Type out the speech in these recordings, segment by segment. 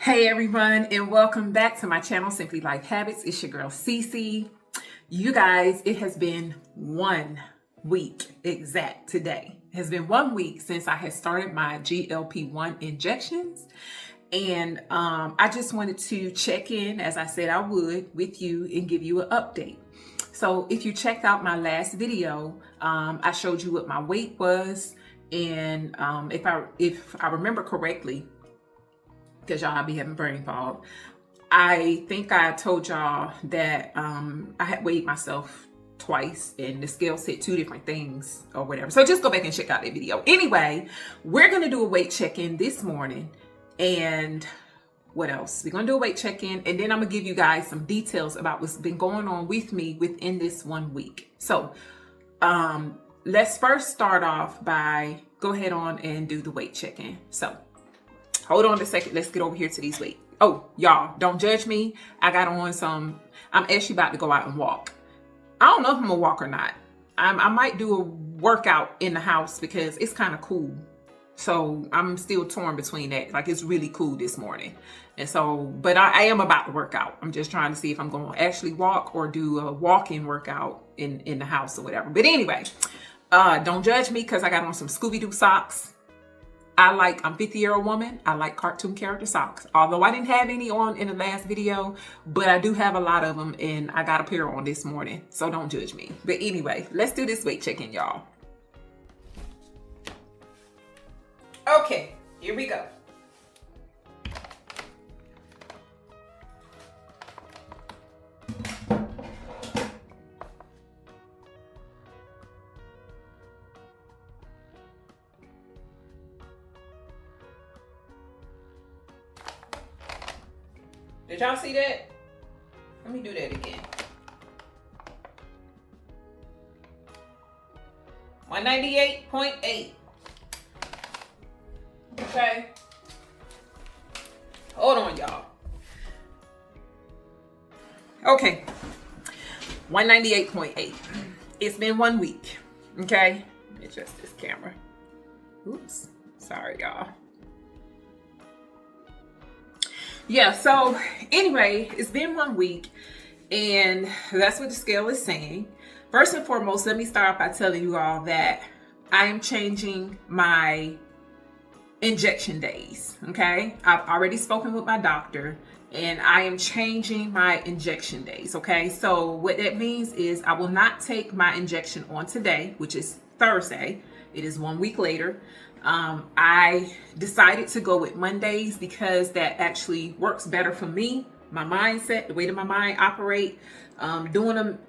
Hey everyone, and welcome back to my channel, Simply Life Habits. It's your girl Cece. You guys, it has been 1 week exact today. It has been 1 week since I had started my GLP-1 injections. And I just wanted to check in, as I said I would, with you and give you an update. So if you checked out my last video, I showed you what my weight was. And if I remember correctly, because y'all be having brain fog, I think I told y'all that I had weighed myself twice and the scale said 2 different things or whatever. So just go back and check out that video. Anyway, we're going to do a weight check-in this morning. And what else? We're going to do a weight check-in, and then I'm going to give you guys some details about what's been going on with me within this 1 week. So let's first start off by go ahead on and do the weight check-in. So hold on a second. Let's get over here to these weights. Oh, y'all, don't judge me. I got on some, I'm actually about to go out and walk. I don't know if I'm gonna walk or not. I might do a workout in the house because it's kind of cool. So I'm still torn between that. Like, it's really cool this morning. And so, but I am about to work out. I'm just trying to see if I'm going to actually walk or do a walk-in workout in the house or whatever. But anyway, don't judge me because I got on some Scooby-Doo socks. I'm 50-year-old woman. I like cartoon character socks. Although I didn't have any on in the last video, but I do have a lot of them and I got a pair on this morning. So don't judge me. But anyway, let's do this weight check-in, y'all. Okay, here we go. Did y'all see that? Let me do that again. 198.8. Okay. Hold on, y'all. Okay. 198.8. It's been 1 week. Okay. Let me adjust this camera. Oops. Sorry, y'all. Yeah, so anyway, it's been 1 week and that's what the scale is saying. First and foremost, let me start off by telling you all that I am changing my injection days, okay? I've already spoken with my doctor and I am changing my injection days, okay? So what that means is I will not take my injection on today, which is Thursday. It is 1 week later. I decided to go with Mondays because that actually works better for me, my mindset, the way that my mind operate. Doing them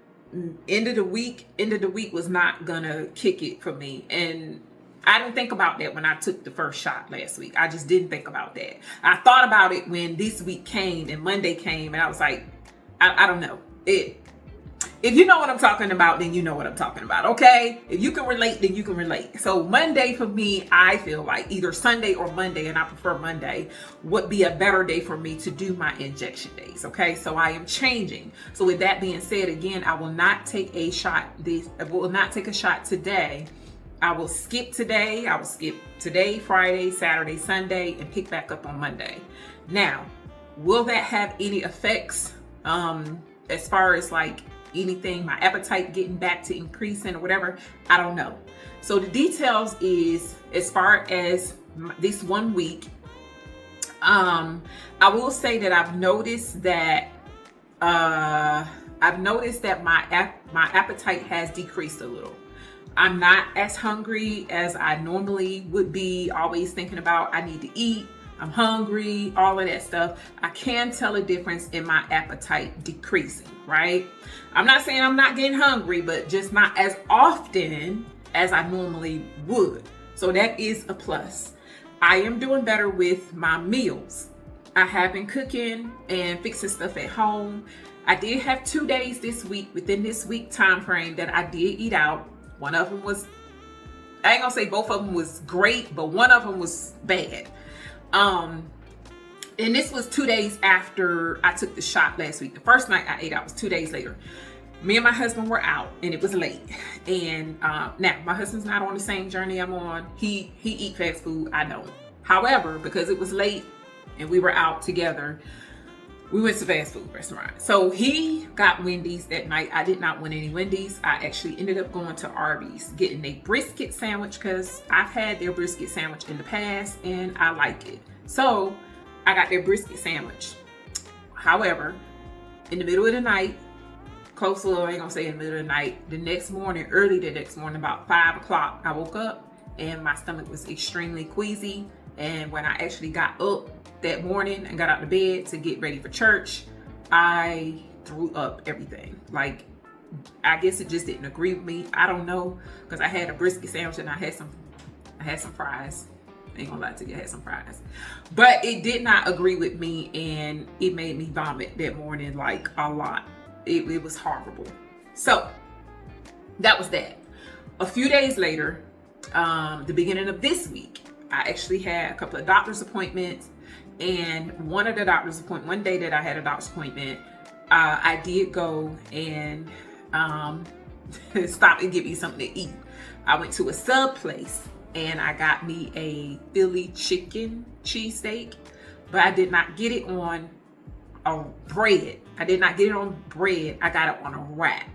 end of the week was not gonna kick it for me. And I didn't think about that when I took the first shot last week. I just didn't think about that. I thought about it when this week came and Monday came and I was like, I don't know. If you know what I'm talking about, then you know what I'm talking about, okay? If you can relate, then you can relate. So Monday for me, I feel like either Sunday or Monday, and I prefer Monday, would be a better day for me to do my injection days, okay? So I am changing. So with that being said, again, I will not take a shot today. I will skip today. I will skip today, Friday, Saturday, Sunday, and pick back up on Monday. Now, will that have any effects as far as like anything, my appetite getting back to increasing or whatever? I don't know. So the details is, as far as this 1 week, I will say that I've noticed that my appetite has decreased a little. I'm not as hungry as I normally would be, always thinking about I need to eat, I'm hungry, all of that stuff. I can tell a difference in my appetite decreasing, right? I'm not saying I'm not getting hungry, but just not as often as I normally would. So that is a plus. I am doing better with my meals. I have been cooking and fixing stuff at home. I did have 2 days this week, within this week time frame, that I did eat out. One of them was, I ain't gonna say both of them was great, but one of them was bad. And this was 2 days after I took the shot last week. The first night I ate out was 2 days later. Me and my husband were out and it was late. And now my husband's not on the same journey I'm on. He eat fast food, I don't. However, because it was late, and we were out together. We went to fast food restaurant. So he got Wendy's that night. I did not want any Wendy's. I actually ended up going to Arby's, getting a brisket sandwich because I've had their brisket sandwich in the past and I like it. So I got their brisket sandwich. However, in the middle of the night, close to, I ain't gonna say in the middle of the night, the next morning, early the next morning, about 5 o'clock, I woke up and my stomach was extremely queasy. And when I actually got up that morning and got out of bed to get ready for church, I threw up everything. Like, I guess it just didn't agree with me. I don't know, because I had a brisket sandwich and I had some fries. I ain't gonna lie to you, I had some fries. But it did not agree with me, and it made me vomit that morning like a lot. It was horrible. So that was that. A few days later, the beginning of this week, I actually had a couple of doctor's appointments, and one day that I had a doctor's appointment, I did go and stop and get me something to eat. I went to a sub place and I got me a Philly chicken cheesesteak, but I did not get it on a bread. I did not get it on bread. I got it on a wrap.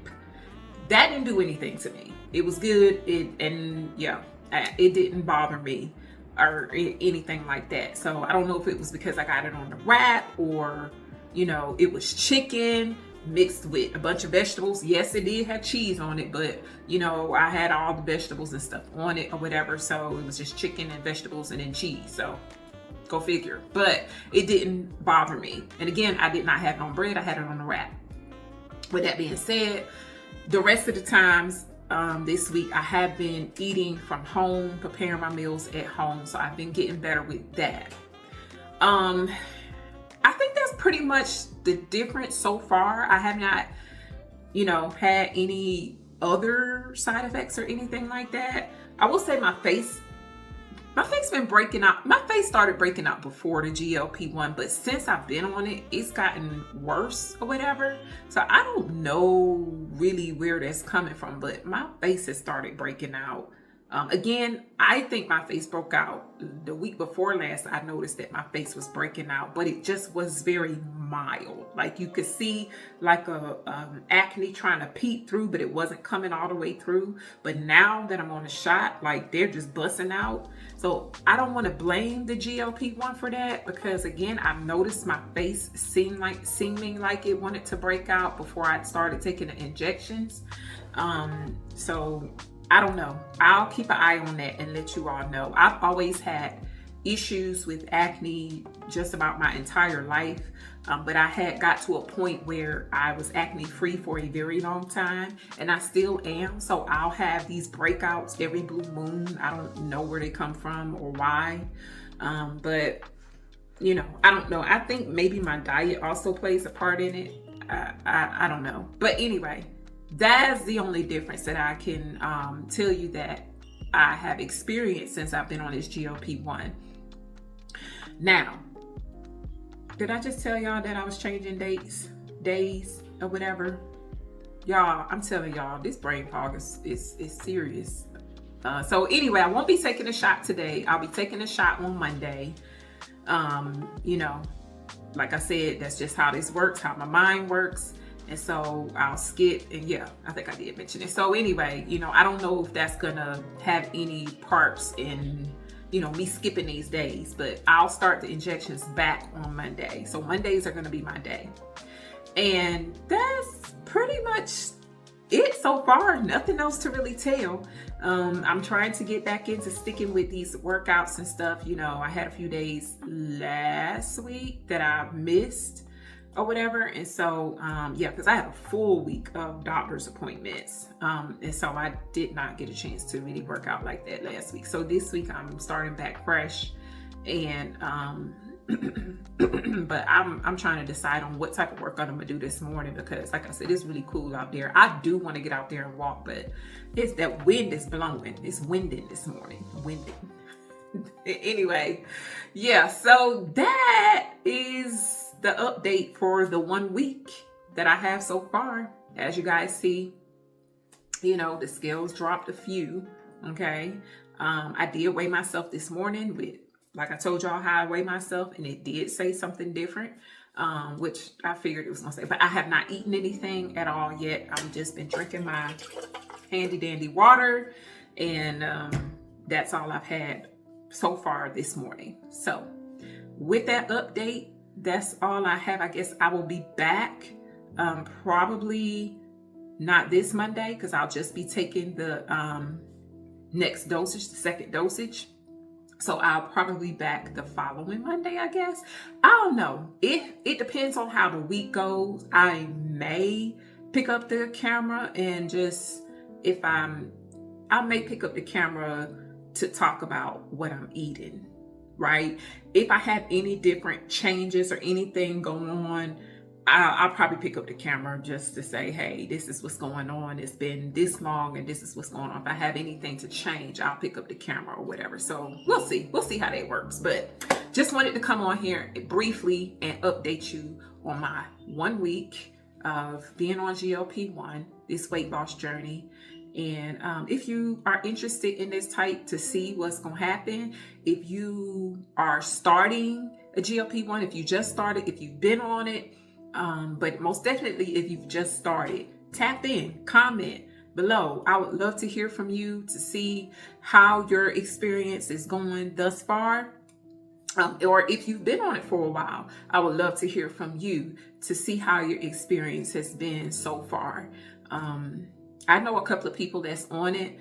That didn't do anything to me. It was good. It didn't bother me or anything like that. So I don't know if it was because I got it on the wrap or, it was chicken mixed with a bunch of vegetables. Yes, it did have cheese on it, but I had all the vegetables and stuff on it or whatever. So it was just chicken and vegetables and then cheese. So go figure. But it didn't bother me. And again, I did not have it on bread. I had it on the wrap. With that being said, the rest of the times this week, I have been eating from home, preparing my meals at home. So I've been getting better with that. I think that's pretty much the difference so far. I have not, had any other side effects or anything like that. I will say my face been breaking out. My face started breaking out before the GLP-1, but since I've been on it, it's gotten worse or whatever. So I don't know really where that's coming from, but my face has started breaking out. Again, I think my face broke out the week before last. I noticed that my face was breaking out, but it just was very mild. Like you could see like a acne trying to peek through, but it wasn't coming all the way through. But now that I'm on a shot, like they're just busting out. So I don't want to blame the GLP-1 for that, because again, I've noticed my face seeming like it wanted to break out before I started taking the injections. So I don't know. I'll keep an eye on that and let you all know. I've always had issues with acne just about my entire life. But I had got to a point where I was acne free for a very long time, and I still am. So I'll have these breakouts every blue moon. I don't know where they come from or why. But I don't know. I think maybe my diet also plays a part in it. I don't know. But anyway, that's the only difference that I can tell you that I have experienced since I've been on this GLP-1. Now, did I just tell y'all that I was changing days or whatever? Y'all, I'm telling y'all, this brain fog is serious. So anyway, I won't be taking a shot today. I'll be taking a shot on Monday. Like I said, that's just how this works, how my mind works. And so I'll skip, and yeah, I think I did mention it. So anyway, I don't know if that's gonna have any parts in, me skipping these days, but I'll start the injections back on Monday. So Mondays are gonna be my day. And that's pretty much it so far. Nothing else to really tell. I'm trying to get back into sticking with these workouts and stuff. I had a few days last week that I missed or whatever. And so, because I had a full week of doctor's appointments. And so I did not get a chance to really work out like that last week. So this week I'm starting back fresh, and, but I'm trying to decide on what type of workout I'm gonna do this morning, because like I said, it's really cool out there. I do want to get out there and walk, but it's that wind is blowing. It's winding this morning, Anyway, yeah, so that is the update for the 1 week that I have so far. As you guys see, the scales dropped a few. Okay. I did weigh myself this morning with like I told y'all how I weigh myself, and it did say something different, which I figured it was gonna say. But I have not eaten anything at all yet. I've just been drinking my handy dandy water, and that's all I've had so far this morning. So with that update, that's all I have. I guess I will be back probably not this Monday, because I'll just be taking the next dosage, the second dosage. So I'll probably be back the following Monday, I guess. I don't know. It depends on how the week goes. I may pick up the camera and just, I may pick up the camera to talk about what I'm eating, right? If I have any different changes or anything going on, I'll probably pick up the camera just to say, hey, this is what's going on. It's been this long and this is what's going on. If I have anything to change, I'll pick up the camera or whatever. So we'll see. We'll see how that works. But just wanted to come on here briefly and update you on my 1 week of being on GLP-1, this weight loss journey. And if you are interested in this type to see what's going to happen, if you are starting a GLP-1, if you just started, if you've been on it, but most definitely if you've just started, tap in, comment below. I would love to hear from you to see how your experience is going thus far. Or if you've been on it for a while, I would love to hear from you to see how your experience has been so far. I know a couple of people that's on it,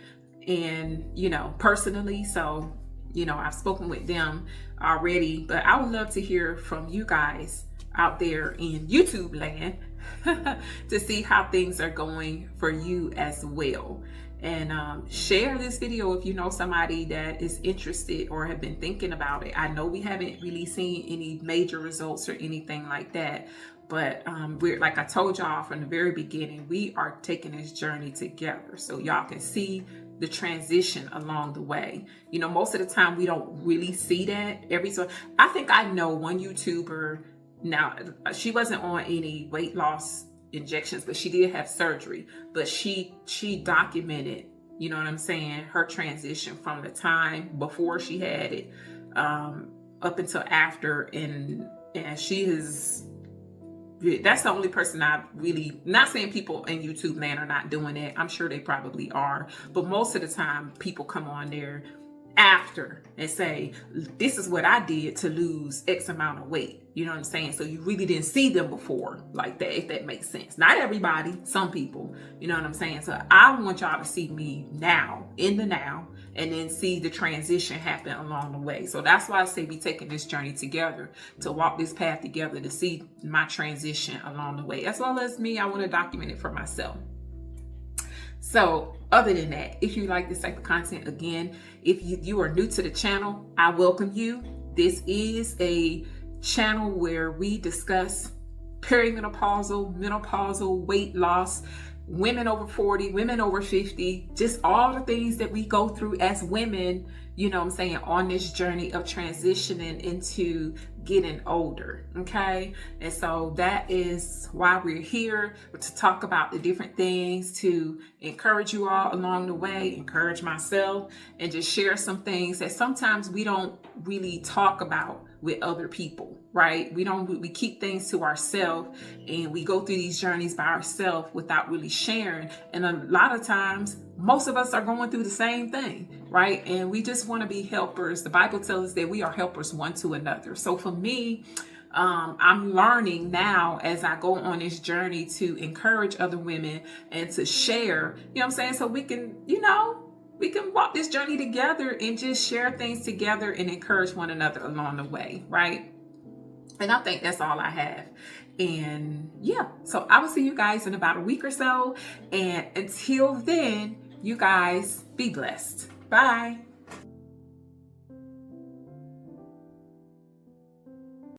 and, personally, so, I've spoken with them already, but I would love to hear from you guys out there in YouTube land to see how things are going for you as well. And share this video if you know somebody that is interested or have been thinking about it. I know we haven't really seen any major results or anything like that, but we're, like I told y'all from the very beginning, we are taking this journey together so y'all can see the transition along the way. Most of the time we don't really see that I think I know one YouTuber. Now, she wasn't on any weight loss injections, but she did have surgery. But she documented, you know what I'm saying, her transition from the time before she had it up until after. And she is, that's the only person I've really, not saying people in YouTube land are not doing it. I'm sure they probably are. But most of the time, people come on there after and say, this is what I did to lose X amount of weight. You know what I'm saying? So you really didn't see them before like that, if that makes sense. Not everybody, some people, you know what I'm saying? So I want y'all to see me now, in the now, and then see the transition happen along the way. So that's why I say we taking this journey together, to walk this path together, to see my transition along the way. As well as me, I want to document it for myself. So other than that, if you like this type of content, again, if you are new to the channel, I welcome you. This is a channel where we discuss perimenopausal, menopausal, weight loss, women over 40, women over 50, just all the things that we go through as women, on this journey of transitioning into getting older, okay? And so that is why we're here, to talk about the different things, to encourage you all along the way, encourage myself, and just share some things that sometimes we don't really talk about with other people, right? We keep things to ourselves, and we go through these journeys by ourselves without really sharing. And a lot of times, most of us are going through the same thing, right? And we just want to be helpers. The Bible tells us that we are helpers one to another. So for me, I'm learning now as I go on this journey to encourage other women and to share, so we can, we can walk this journey together and just share things together and encourage one another along the way, right? And I think that's all I have. And yeah, so I will see you guys in about a week or so. And until then, you guys be blessed. Bye.